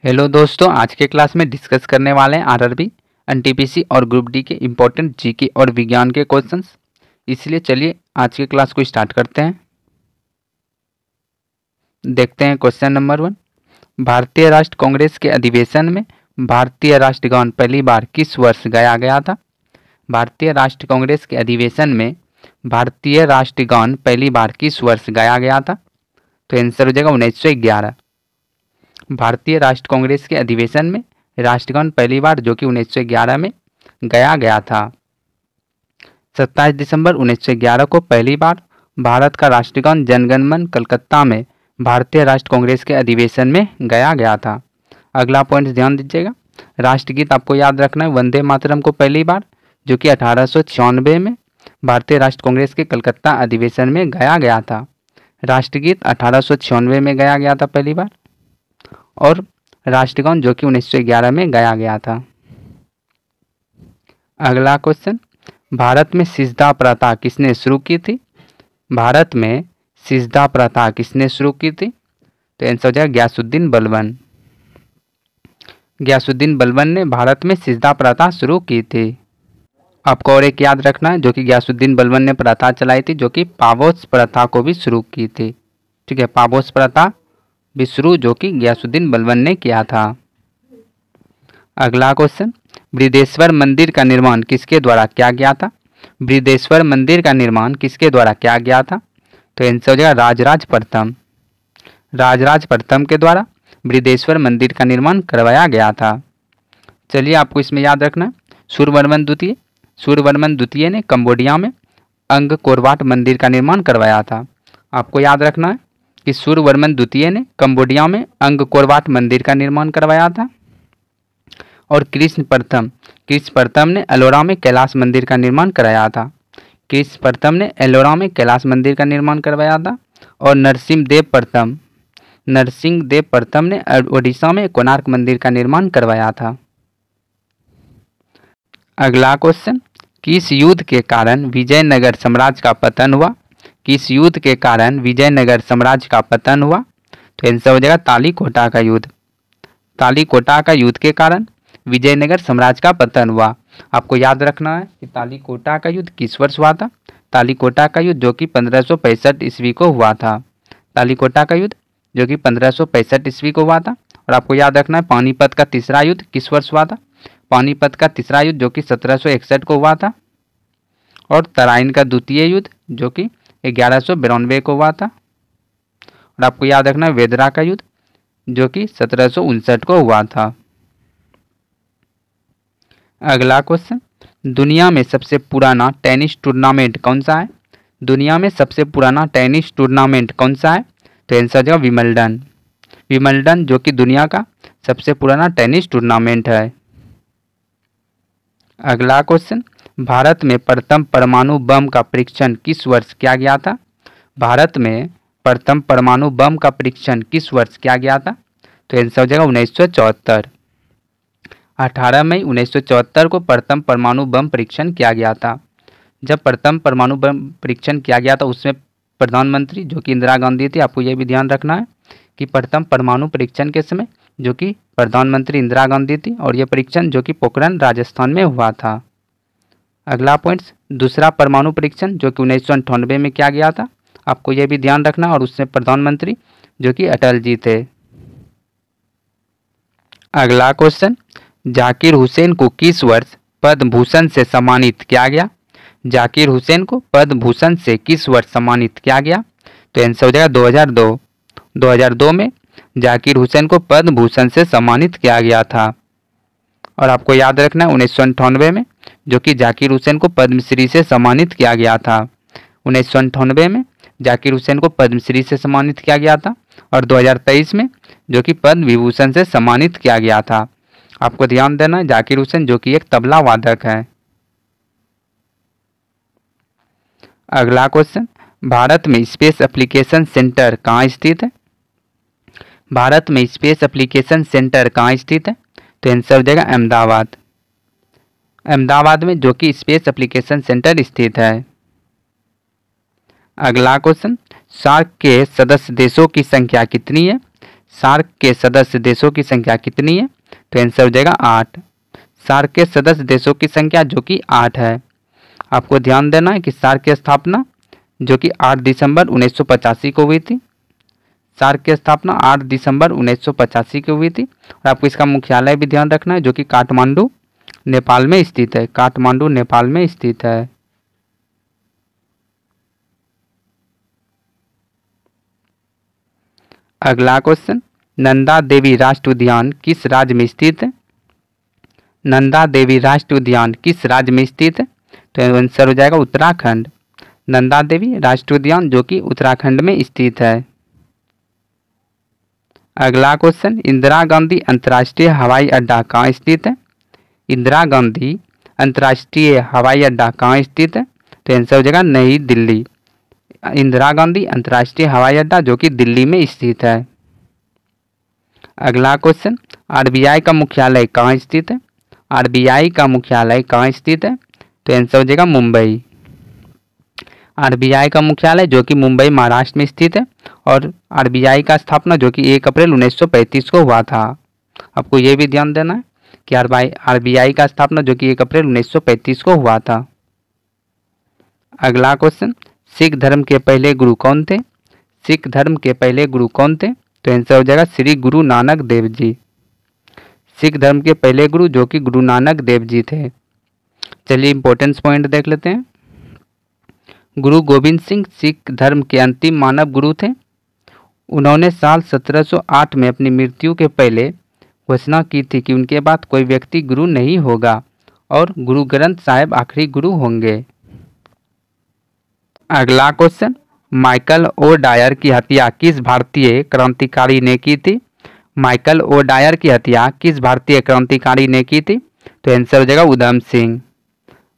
Hello दोस्तों, आज के क्लास में डिस्कस करने वाले हैं आरआरबी, एनटीपीसी और ग्रुप डी के इम्पोर्टेंट जीके और विज्ञान के क्वेश्चंस। इसलिए चलिए आज की क्लास को स्टार्ट करते हैं। देखते हैं क्वेश्चन नंबर 1। भारतीय राष्ट्र कांग्रेस के अधिवेशन में भारतीय राष्ट्रगान पहली बार किस वर्ष गाया गया था? भारतीय राष्ट्र कांग्रेस के अधिवेशन में भारतीय राष्ट्रगान पहली बार किस वर्ष गाया गया था? तो आंसर हो जाएगा 1911। भारतीय राष्ट्र कांग्रेस के अधिवेशन में राष्ट्रगान पहली बार जो कि 1911 में गाया गया था। 27 दिसंबर 1911 को पहली बार भारत का राष्ट्रगान जनगण मन कलकत्ता में भारतीय राष्ट्र कांग्रेस के अधिवेशन में गाया गया था। अगला पॉइंट ध्यान दीजिएगा, राष्ट्रगीत आपको याद रखना है वंदे मातरम को पहली बार जो कि 1896 में भारतीय राष्ट्र कांग्रेस के कलकत्ता अधिवेशन में गाया गया था। राष्ट्रगीत 1896 में गाया गया था पहली बार, और राष्ट्रगान जो कि 1911 में गाया गया था। अगला क्वेश्चन, भारत में सिजदा प्रथा किसने शुरू की थी? भारत में सिजदा प्रथा किसने शुरू की थी? तो आंसर हो जाएगा गयासुद्दीन बलबन। गयासुद्दीन बलबन ने भारत में सिजदा प्रथा शुरू की थी। आपको और एक याद रखना है जो कि गयासुद्दीन बलबन ने प्रथा चलाई थी, जो कि पाबोस प्रथा को भी शुरू की थी। ठीक है, पाबोस प्रथा भी शुरू जो कि गयासुद्दीन बलबन ने किया था। अगला क्वेश्चन, बृहदेश्वर मंदिर का निर्माण किसके द्वारा किया गया था? बृहदेश्वर मंदिर का निर्माण किसके द्वारा किया गया था? तो आंसर हो जाएगा राजराज प्रथम। राजराज प्रथम के द्वारा बृहदेश्वर मंदिर का निर्माण करवाया गया था। चलिए आपको इसमें याद रखना है सूर्यवर्मन द्वितीय। सूर्यवर्मन द्वितीय ने कंबोडिया में अंगकोर वाट मंदिर का निर्माण करवाया था। आपको याद रखना है कि सूर्यवर्मन द्वितीय ने कंबोडिया में अंगकोर वाट मंदिर का निर्माण करवाया था। और कृष्ण प्रथम ने एलोरा में कैलाश मंदिर का निर्माण कराया था। कृष्ण प्रथम ने एलोरा में कैलाश मंदिर का निर्माण करवाया था। और नरसिंहदेव प्रथम ने ओडिशा में कोणार्क मंदिर का निर्माण करवाया था। अगला क्वेश्चन, किस युद्ध के कारण विजयनगर साम्राज्य का पतन हुआ? किस युद्ध के कारण विजयनगर साम्राज्य का पतन हुआ? तो आंसर हो जाएगा तालीकोटा का युद्ध। तालीकोटा का युद्ध के कारण विजयनगर साम्राज्य का पतन हुआ। आपको याद रखना है कि तालीकोटा का युद्ध किस वर्ष हुआ था? तालीकोटा का युद्ध जो कि 1565 ईस्वी को हुआ था। तालीकोटा का युद्ध जो कि 1565 ईस्वी को हुआ था। और आपको याद रखना है पानीपत का तीसरा युद्ध किस वर्ष हुआ था? पानीपत का तीसरा युद्ध जो कि 1761 को हुआ था। और तराइन का द्वितीय युद्ध जो कि 1192 को हुआ था। और आपको याद रखना है वेदरा का युद्ध जो कि 1759 को हुआ था। अगला क्वेश्चन, दुनिया में सबसे पुराना टेनिस टूर्नामेंट कौन सा है? दुनिया में सबसे पुराना टेनिस टूर्नामेंट कौन सा है? तो आंसर जो विंबलडन। विंबलडन जो कि दुनिया का सबसे पुराना टेनिस टूर्नामेंट है। अगला क्वेश्चन, भारत में प्रथम परमाणु बम का परीक्षण किस वर्ष किया गया था? भारत में प्रथम परमाणु बम का परीक्षण किस वर्ष किया गया था? तो आंसर हो जाएगा 1974। 18 मई 1974 को प्रथम परमाणु बम परीक्षण किया गया था। जब प्रथम परमाणु बम परीक्षण किया गया था उसमें प्रधानमंत्री जो कि इंदिरा गांधी थी। आपको यह भी ध्यान रखना है कि प्रथम परमाणु परीक्षण के समय जो कि प्रधानमंत्री इंदिरा गांधी थी, और यह परीक्षण जो कि पोखरण राजस्थान में हुआ था। अगला पॉइंट, दूसरा परमाणु परीक्षण जो कि 1998 में किया गया था। आपको यह भी ध्यान रखना, और उसमें प्रधानमंत्री जो कि अटल जी थे। अगला क्वेश्चन, जाकिर हुसैन को किस वर्ष पद्म भूषण से सम्मानित किया गया? जाकिर हुसैन को पद्म भूषण से किस वर्ष सम्मानित किया गया? तो आंसर हो जाएगा 2002। 2002 में जाकिर हुसैन को पद्म भूषण से सम्मानित किया गया था। और आपको याद रखना है 1998 में जो कि जाकिर हुसैन को पद्मश्री से सम्मानित किया गया था। 1998 में जाकिर हुसैन को पद्मश्री से सम्मानित किया गया था। और 2023 में जो कि पद्म विभूषण से सम्मानित किया गया था। आपको ध्यान देना है जाकिर हुसैन जो कि एक तबला वादक है। अगला क्वेश्चन, भारत में स्पेस एप्लीकेशन सेंटर कहाँ स्थित है? भारत में स्पेस एप्लीकेशन सेंटर कहाँ स्थित है? तो आंसर हो जाएगा अहमदाबाद। अहमदाबाद में जो कि स्पेस एप्लीकेशन सेंटर स्थित है। अगला क्वेश्चन, सार्क के सदस्य देशों की संख्या कितनी है? सार्क के सदस्य देशों की संख्या कितनी है? तो आंसर हो जाएगा 8। सार्क के सदस्य देशों की संख्या जो कि 8 है। आपको ध्यान देना है कि सार्क की स्थापना जो कि 8 दिसंबर 1985 को हुई थी। सार्क की स्थापना 8 दिसंबर 1985 को हुई थी। और आपको इसका मुख्यालय भी ध्यान रखना है जो कि काठमांडू नेपाल में स्थित है। काठमांडू नेपाल में स्थित है। अगला क्वेश्चन, नंदा देवी राष्ट्रीय उद्यान किस राज्य में स्थित है? नंदा देवी राष्ट्रीय उद्यान किस राज्य में स्थित है? तो आंसर हो जाएगा उत्तराखंड। नंदा देवी राष्ट्रीय उद्यान जो कि उत्तराखंड में स्थित है। अगला क्वेश्चन, इंदिरा गांधी अंतर्राष्ट्रीय हवाई अड्डा कहाँ स्थित है? इंदिरा गांधी अंतर्राष्ट्रीय हवाई अड्डा कहाँ स्थित है? तो आंसर हो जाएगा नई दिल्ली। इंदिरा गांधी अंतर्राष्ट्रीय हवाई अड्डा जो कि दिल्ली में स्थित है। अगला क्वेश्चन, आरबीआई का मुख्यालय कहाँ स्थित है? आरबीआई का मुख्यालय कहाँ स्थित है? तो आंसर हो जाएगा मुंबई। आरबीआई का मुख्यालय जो कि मुंबई महाराष्ट्र में स्थित है। और आरबीआई का स्थापना जो कि 1 अप्रैल 1935 को हुआ था। आपको ये भी ध्यान देना है कि आरबीआई का स्थापना जो कि 1 अप्रैल 1935 को हुआ था। अगला क्वेश्चन, सिख धर्म के पहले गुरु कौन थे? सिख धर्म के पहले गुरु कौन थे? तो आंसर हो जाएगा श्री गुरु नानक देव जी। सिख धर्म के पहले गुरु जो कि गुरु नानक देव जी थे। चलिए इंपॉर्टेंस पॉइंट देख लेते हैं। गुरु गोविंद सिंह सिख धर्म के अंतिम मानव गुरु थे। उन्होंने साल 1708 में अपनी मृत्यु के पहले घोषणा की थी कि उनके बाद कोई व्यक्ति गुरु नहीं होगा और गुरु ग्रंथ साहिब आखिरी गुरु होंगे। अगला क्वेश्चन, माइकल ओ डायर की हत्या किस भारतीय क्रांतिकारी ने की थी? माइकल ओ डायर की हत्या किस भारतीय क्रांतिकारी ने की थी? तो आंसर हो जाएगा Udham Singh.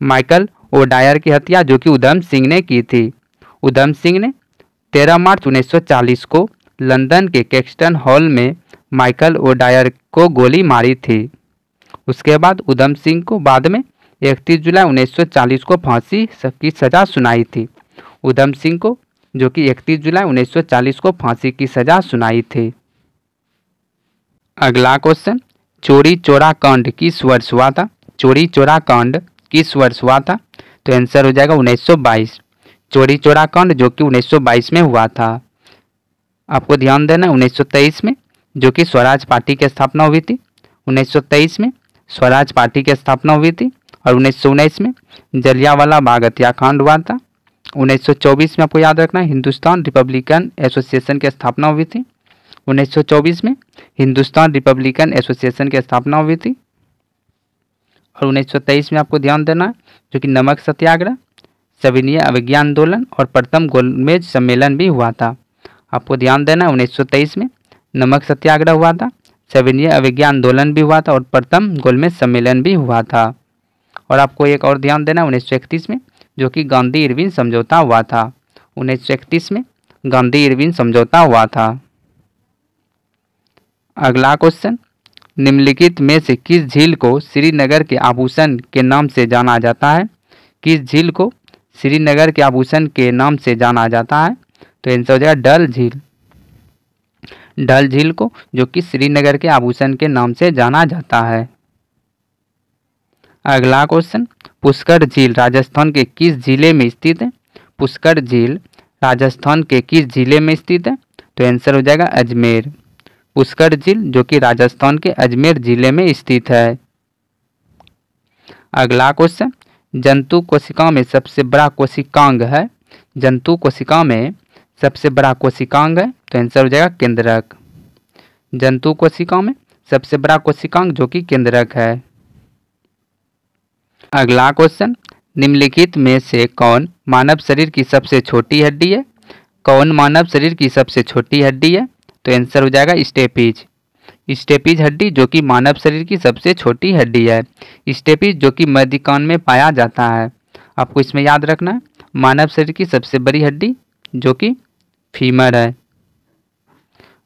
Michael O Dyer की हत्या जो कि उधम सिंह ने की थी। उधम सिंह ने 13 मार्च 1940 को लंदन के कैक्सटन हॉल में माइकल ओ डायर को गोली मारी थी। उसके बाद उधम सिंह को बाद में 31 जुलाई 1940 को फांसी की सज़ा सुनाई थी। उधम सिंह को जो कि 31 जुलाई 1940 को फांसी की सज़ा सुनाई थी। अगला क्वेश्चन, चोरी चोरा कांड किस वर्ष हुआ था? चोरी चोरा कांड किस वर्ष हुआ था? तो आंसर हो जाएगा 1922। चोरी चोरा कांड जो कि 1922 में हुआ था। आपको ध्यान देना है 1923 में जो कि स्वराज पार्टी की स्थापना हुई थी। 1923 में स्वराज पार्टी की स्थापना हुई थी। और 1919 में जलियांवाला बाग हत्याकांड हुआ था। 1924 में आपको याद रखना है हिंदुस्तान रिपब्लिकन एसोसिएशन की स्थापना हुई थी। 1924 में हिंदुस्तान रिपब्लिकन एसोसिएशन की स्थापना हुई थी। और 1923 में आपको ध्यान देना है जो कि नमक सत्याग्रह, सविनय अवज्ञा आंदोलन और प्रथम गोलमेज सम्मेलन भी हुआ था। आपको ध्यान देना है 1923 में नमक सत्याग्रह हुआ था, सविनय अवज्ञा आंदोलन भी हुआ था और प्रथम गोलमेज सम्मेलन भी हुआ था। और आपको एक और ध्यान देना 1931 में जो कि गांधी इरविन समझौता हुआ था। 1931 में गांधी इरविन समझौता हुआ था। अगला क्वेश्चन, निम्नलिखित में से किस झील को श्रीनगर के आभूषण के नाम से जाना जाता है? किस झील को श्रीनगर के आभूषण के नाम से जाना जाता है? तो आंसर हो जाएगा डल झील। डल झील को जो कि श्रीनगर के आभूषण के नाम से जाना जाता है। अगला क्वेश्चन, पुष्कर झील राजस्थान के किस जिले में स्थित है? पुष्कर झील राजस्थान के किस जिले में स्थित है? तो आंसर हो जाएगा अजमेर। पुष्कर झील जो कि राजस्थान के अजमेर जिले में स्थित है। अगला क्वेश्चन, जंतु कोशिका में सबसे बड़ा कोशिकांग है? जंतु कोशिका में सबसे बड़ा कोशिकांग है? तो आंसर हो जाएगा केंद्रक। जंतु कोशिका में सबसे बड़ा कोशिकांग जो कि केंद्रक है। अगला क्वेश्चन, निम्नलिखित में से कौन मानव शरीर की सबसे छोटी हड्डी है? कौन मानव शरीर की सबसे छोटी हड्डी है? तो आंसर हो जाएगा स्टेपीज। स्टेपीज हड्डी जो कि मानव शरीर की सबसे छोटी हड्डी है। स्टेपीज जो कि मध्य कान में पाया जाता है। आपको इसमें याद रखना है मानव शरीर की सबसे बड़ी हड्डी जो कि फीमर है।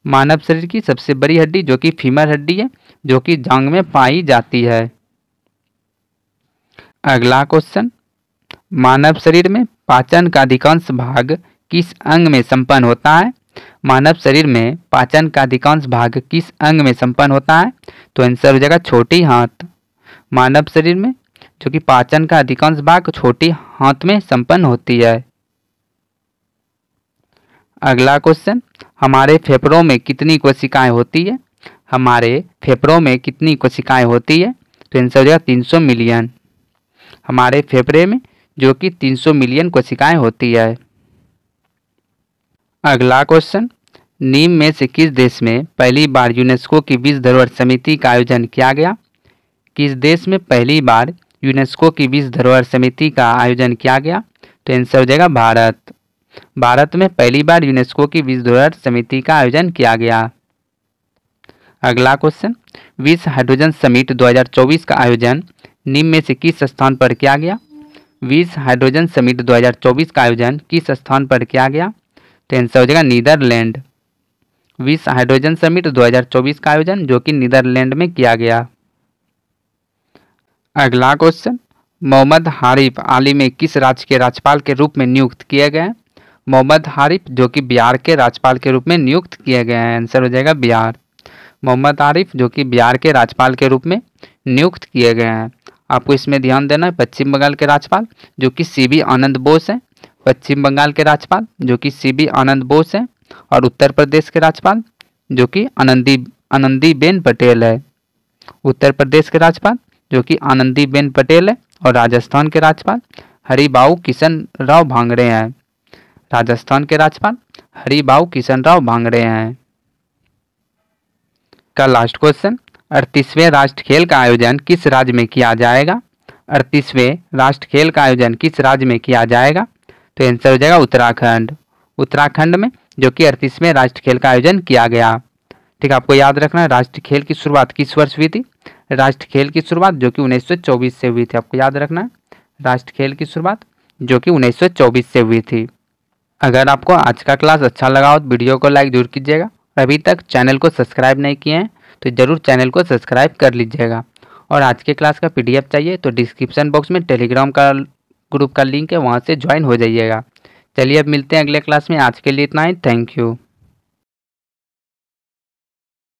मानव शरीर की सबसे बड़ी हड्डी जो कि फीमर हड्डी है जो कि जांघ में पाई जाती है। अगला क्वेश्चन, मानव शरीर में पाचन का अधिकांश भाग किस अंग में संपन्न होता है? मानव शरीर में पाचन का अधिकांश भाग किस अंग में संपन्न होता है? तो आंसर हो जाएगा छोटी हाथ। मानव शरीर में जो कि पाचन का अधिकांश भाग छोटी हाथ में संपन्न होती है। अगला क्वेश्चन, हमारे फेफड़ों में कितनी कोशिकाएं होती है? हमारे फेफड़ों में कितनी कोशिकाएं होती है? तो आंसर हो जाएगा 300 मिलियन। हमारे फेफड़े में जो कि 300 मिलियन कोशिकाएं होती है। अगला क्वेश्चन, निम्न में से किस देश में पहली बार यूनेस्को की विश्व धरोहर समिति का आयोजन किया गया? किस देश में पहली बार यूनेस्को की विश्व धरोहर समिति का आयोजन किया गया? तो आंसर हो जाएगा भारत। भारत में पहली बार यूनेस्को की विश्व धरोहर समिति का आयोजन किया गया। अगला क्वेश्चन, विश्व हाइड्रोजन समिट 2024 का आयोजन निम्न में से किस स्थान पर किया गया? विश्व हाइड्रोजन समिट 2024 का आयोजन किस स्थान पर किया गया? तो आंसर हो जाएगा नीदरलैंड। विश्व हाइड्रोजन समिट 2024 का आयोजन जो कि नीदरलैंड में किया गया। अगला क्वेश्चन, मोहम्मद हारिफ हाल ही में किस राज्य के राज्यपाल के रूप में नियुक्त किए गए? मोहम्मद हारिफ जो कि बिहार के राज्यपाल के रूप में नियुक्त किए गए हैं। आंसर हो जाएगा बिहार। मोहम्मद हारिफ जो कि बिहार के राज्यपाल के रूप में नियुक्त किए गए हैं। आपको इसमें ध्यान देना है, पश्चिम बंगाल के राज्यपाल जो कि सीबी आनंद बोस हैं। पश्चिम बंगाल के राज्यपाल जो कि सीबी आनंद बोस हैं। और उत्तर प्रदेश के राज्यपाल जो कि आनंदीबेन पटेल है। उत्तर प्रदेश के राज्यपाल जो कि आनंदीबेन पटेल है। और राजस्थान के राज्यपाल हरिभाऊ किशन राव भांगड़े हैं। राजस्थान के राज्यपाल हरिभाऊ किशन राव भांगड़े हैं। का लास्ट क्वेश्चन, 38वें राष्ट्र खेल का आयोजन किस राज्य में किया जाएगा? 38वें राष्ट्र खेल का आयोजन किस राज्य में किया जाएगा? तो आंसर हो जाएगा उत्तराखंड। उत्तराखंड में जो कि 38वें राष्ट्र खेल का आयोजन किया गया। ठीक है, आपको याद रखना है राष्ट्र खेल की शुरुआत किस वर्ष हुई थी? राष्ट्र खेल की शुरुआत जो कि 1924 से हुई थी। आपको याद रखना है राष्ट्र खेल की शुरुआत जो कि 1924 से हुई थी। अगर आपको आज का क्लास अच्छा लगा हो तो वीडियो को लाइक जरूर कीजिएगा। अभी तक चैनल को सब्सक्राइब नहीं किए हैं तो ज़रूर चैनल को सब्सक्राइब कर लीजिएगा। और आज के क्लास का PDF चाहिए तो डिस्क्रिप्शन बॉक्स में टेलीग्राम का ग्रुप का लिंक है, वहाँ से ज्वाइन हो जाइएगा। चलिए अब मिलते हैं अगले क्लास में। आज के लिए इतना ही। Thank you.